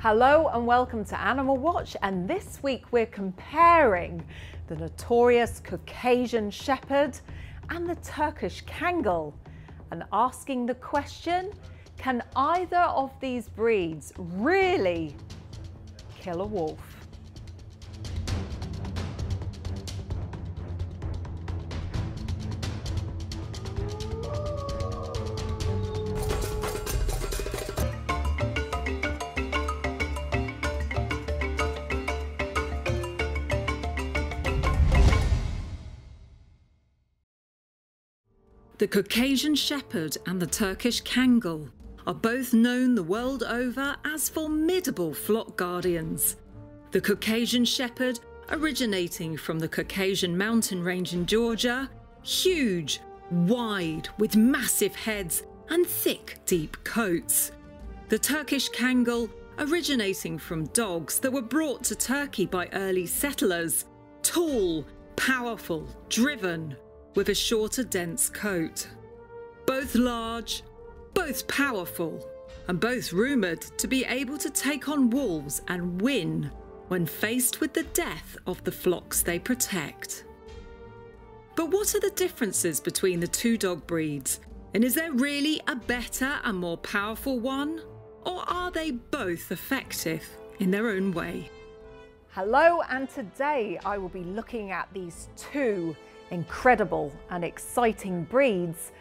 Hello and welcome to Animal Watch, and this week we're comparing the notorious Caucasian Shepherd and the Turkish Kangal and asking the question, can either of these breeds really kill a wolf? The Caucasian Shepherd and the Turkish Kangol are both known the world over as formidable flock guardians. The Caucasian Shepherd, originating from the Caucasian mountain range in Georgia, huge, wide, with massive heads and thick, deep coats. The Turkish Kangol, originating from dogs that were brought to Turkey by early settlers, tall, powerful, driven, with a shorter, dense coat. Both large, both powerful, and both rumoured to be able to take on wolves and win when faced with the death of the flocks they protect. But what are the differences between the two dog breeds? And is there really a better and more powerful one? Or are they both effective in their own way? Hello, and today I will be looking at these two incredible and exciting breeds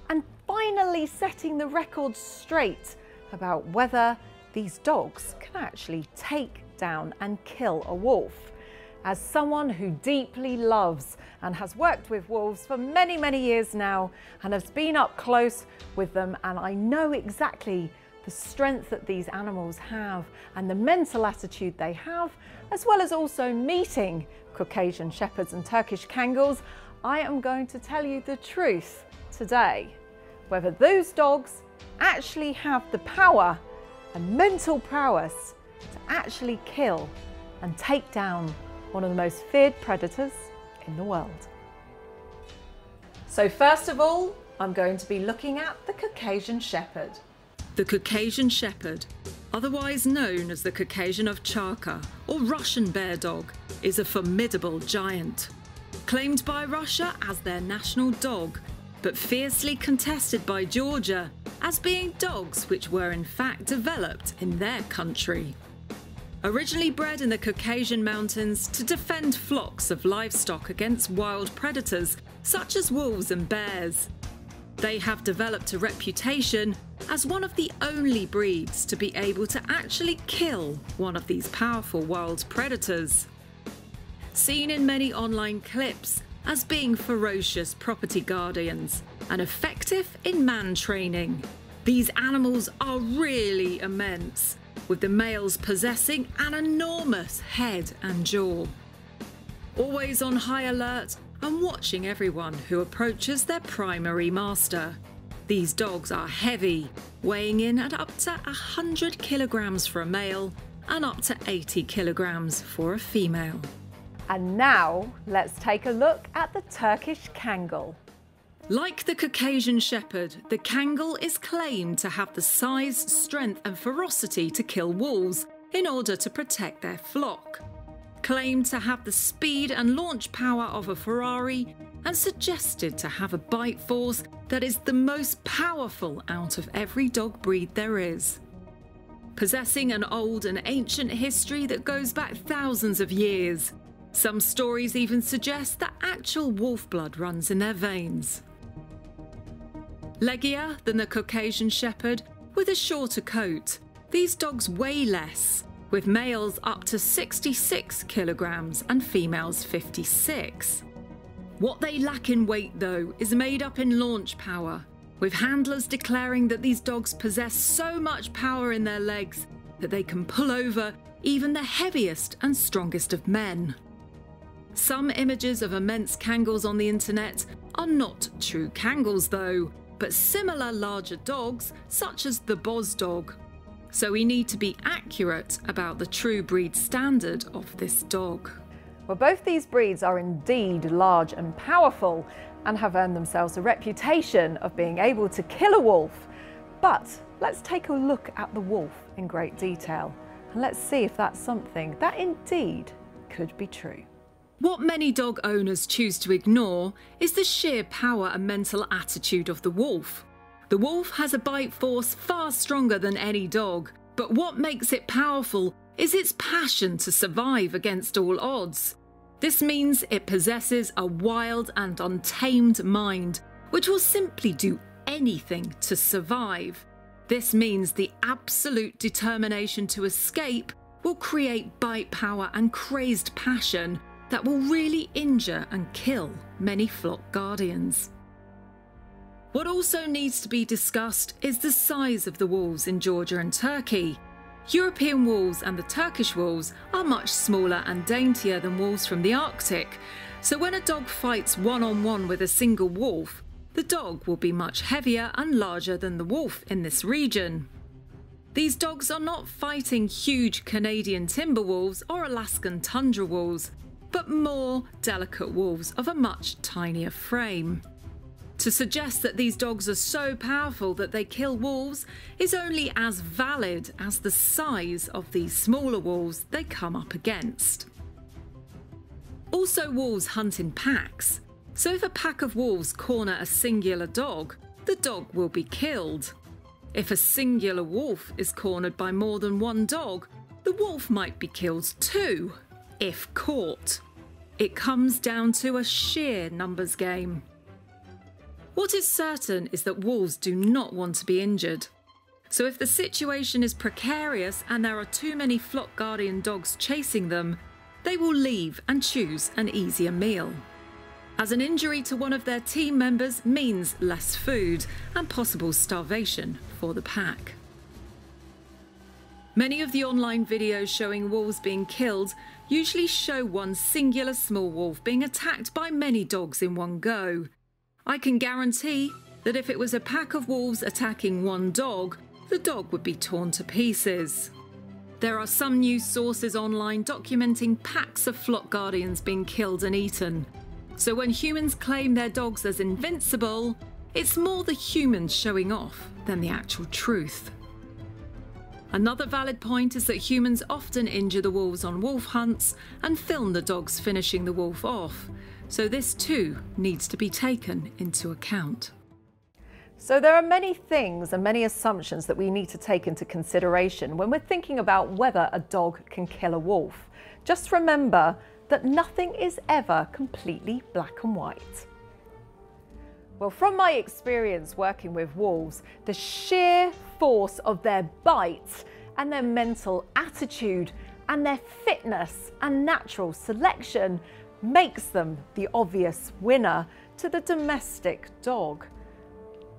and finally setting the record straight about whether these dogs can actually take down and kill a wolf. As someone who deeply loves and has worked with wolves for many, many years now and has been up close with them, and I know exactly the strength that these animals have and the mental attitude they have, as well as also meeting Caucasian Shepherds and Turkish Kangals, I am going to tell you the truth today, whether those dogs actually have the power and mental prowess to actually kill and take down one of the most feared predators in the world. So first of all, I'm going to be looking at the Caucasian Shepherd. The Caucasian Shepherd, otherwise known as the Caucasian Ovcharka or Russian bear dog, is a formidable giant. Claimed by Russia as their national dog, but fiercely contested by Georgia as being dogs which were in fact developed in their country. Originally bred in the Caucasian mountains to defend flocks of livestock against wild predators such as wolves and bears, they have developed a reputation as one of the only breeds to be able to actually kill one of these powerful wild predators. Seen in many online clips as being ferocious property guardians and effective in man training, these animals are really immense, with the males possessing an enormous head and jaw. Always on high alert and watching everyone who approaches their primary master. These dogs are heavy, weighing in at up to 100 kilograms for a male and up to 80 kilograms for a female. And now let's take a look at the Turkish Kangol. Like the Caucasian Shepherd, the Kangol is claimed to have the size, strength and ferocity to kill wolves in order to protect their flock. Claimed to have the speed and launch power of a Ferrari and suggested to have a bite force that is the most powerful out of every dog breed there is. Possessing an old and ancient history that goes back thousands of years. Some stories even suggest that actual wolf blood runs in their veins. Leggier than the Caucasian Shepherd, with a shorter coat, these dogs weigh less, with males up to 66 kilograms and females 56. What they lack in weight, though, is made up in launch power, with handlers declaring that these dogs possess so much power in their legs that they can pull over even the heaviest and strongest of men. Some images of immense Kangals on the internet are not true Kangals though, but similar larger dogs such as the Boz dog. So we need to be accurate about the true breed standard of this dog. Well, both these breeds are indeed large and powerful and have earned themselves a reputation of being able to kill a wolf. But let's take a look at the wolf in great detail And let's see if that's something that indeed could be true. What many dog owners choose to ignore is the sheer power and mental attitude of the wolf. The wolf has a bite force far stronger than any dog, but what makes it powerful is its passion to survive against all odds. This means it possesses a wild and untamed mind, which will simply do anything to survive. This means the absolute determination to escape will create bite power and crazed passion that will really injure and kill many flock guardians. What also needs to be discussed is the size of the wolves in Georgia and Turkey. European wolves and the Turkish wolves are much smaller and daintier than wolves from the Arctic, so when a dog fights one-on-one with a single wolf, the dog will be much heavier and larger than the wolf in this region. These dogs are not fighting huge Canadian timber wolves or Alaskan tundra wolves, but more delicate wolves of a much tinier frame. To suggest that these dogs are so powerful that they kill wolves is only as valid as the size of these smaller wolves they come up against. Also, wolves hunt in packs, so if a pack of wolves corner a singular dog, the dog will be killed. If a singular wolf is cornered by more than one dog, the wolf might be killed too, if caught. It comes down to a sheer numbers game. What is certain is that wolves do not want to be injured. So if the situation is precarious and there are too many flock guardian dogs chasing them, they will leave and choose an easier meal, as an injury to one of their team members means less food and possible starvation for the pack. Many of the online videos showing wolves being killed usually show one singular small wolf being attacked by many dogs in one go. I can guarantee that if it was a pack of wolves attacking one dog, the dog would be torn to pieces. There are some news sources online documenting packs of flock guardians being killed and eaten. So when humans claim their dogs as invincible, it's more the humans showing off than the actual truth. Another valid point is that humans often injure the wolves on wolf hunts and film the dogs finishing the wolf off. So this too needs to be taken into account. So there are many things and many assumptions that we need to take into consideration when we're thinking about whether a dog can kill a wolf. Just remember that nothing is ever completely black and white. Well, from my experience working with wolves, the sheer force of their bite and their mental attitude and their fitness and natural selection makes them the obvious winner to the domestic dog.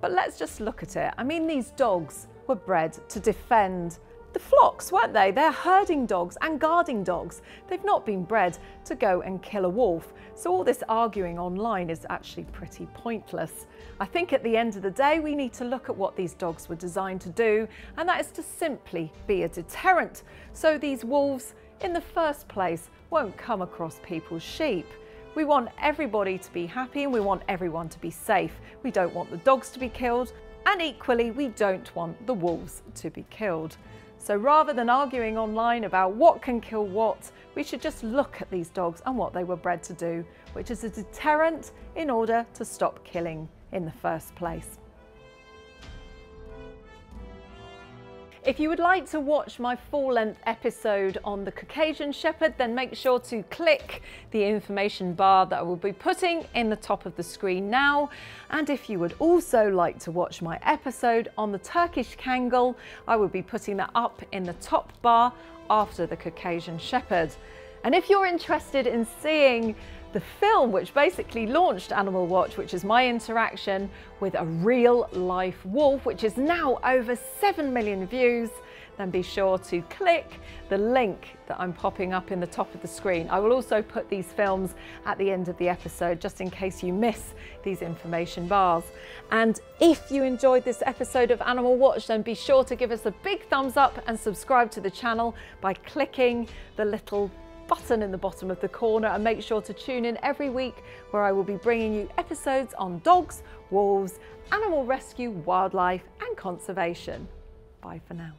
But let's just look at it. I mean, these dogs were bred to defend the flocks, weren't they? They're herding dogs and guarding dogs. They've not been bred to go and kill a wolf. So all this arguing online is actually pretty pointless. I think at the end of the day, we need to look at what these dogs were designed to do, and that is to simply be a deterrent. So these wolves, in the first place, won't come across people's sheep. We want everybody to be happy and we want everyone to be safe. We don't want the dogs to be killed, and equally we don't want the wolves to be killed. So rather than arguing online about what can kill what, we should just look at these dogs and what they were bred to do, which is a deterrent in order to stop killing in the first place. If you would like to watch my full-length episode on the Caucasian Shepherd, then make sure to click the information bar that I will be putting in the top of the screen now. And if you would also like to watch my episode on the Turkish Kangal, I will be putting that up in the top bar after the Caucasian Shepherd. And if you're interested in seeing the film which basically launched Animal Watch, which is my interaction with a real life wolf, which is now over 7 million views, then be sure to click the link that I'm popping up in the top of the screen. I will also put these films at the end of the episode just in case you miss these information bars. And if you enjoyed this episode of Animal Watch, then be sure to give us a big thumbs up and subscribe to the channel by clicking the little button in the bottom of the corner, and make sure to tune in every week where I will be bringing you episodes on dogs, wolves, animal rescue, wildlife and conservation. Bye for now.